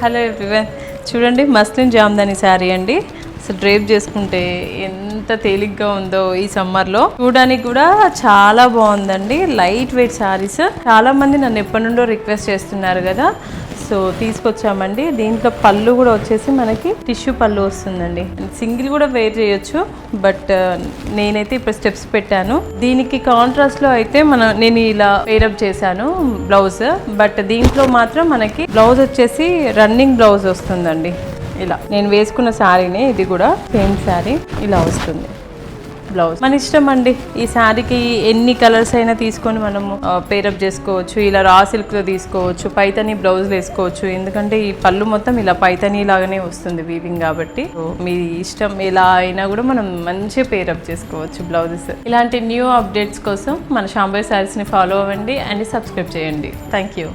Hello everyone, చూడండి muslin Jamdani sari అండి. అసలు డ్రేప్ చేసుకుంటే ఎంత తేలిగ్గా ఉందో ఈ సమ్మర్లో. చూడడానికి కూడా చాలా బాగుందండి. Light weight saris. చాలా మంది నన్ను ఎప్పటి నుండో రిక్వెస్ట్ చేస్తున్నారు కదా, సో తీసుకొచ్చామండి. దీంట్లో పళ్ళు కూడా వచ్చేసి మనకి టిష్యూ పళ్ళు వస్తుందండి. సింగిల్ కూడా వేర్ చేయొచ్చు, బట్ నేనైతే ఇప్పుడు స్టెప్స్ పెట్టాను. దీనికి కాంట్రాస్ట్ లో అయితే నేను ఇలా వేరప్ చేశాను బ్లౌజ్, బట్ దీంట్లో మాత్రం మనకి బ్లౌజ్ వచ్చేసి రన్నింగ్ బ్లౌజ్ వస్తుందండి. ఇలా నేను వేసుకున్న శారీనే, ఇది కూడా సేమ్ శారీ ఇలా వస్తుంది బ్లౌజ్. మన ఇష్టం అండి. ఈ శారీకి ఎన్ని కలర్స్ అయినా తీసుకొని మనము పేరప్ చేసుకోవచ్చు. ఇలా రా సిల్క్లో తీసుకోవచ్చు, పైతని బ్లౌజ్ వేసుకోవచ్చు. ఎందుకంటే ఈ పళ్ళు మొత్తం ఇలా పైతని లాగానే వస్తుంది వీవింగ్ కాబట్టి. మీ ఇష్టం, ఎలా అయినా కూడా మనం మంచిగా పేరప్ చేసుకోవచ్చు బ్లౌజెస్. ఇలాంటి న్యూ అప్డేట్స్ కోసం మన శాంభవి శారీస్ని ఫాలో అవ్వండి అండ్ సబ్స్క్రైబ్ చేయండి. Thank you.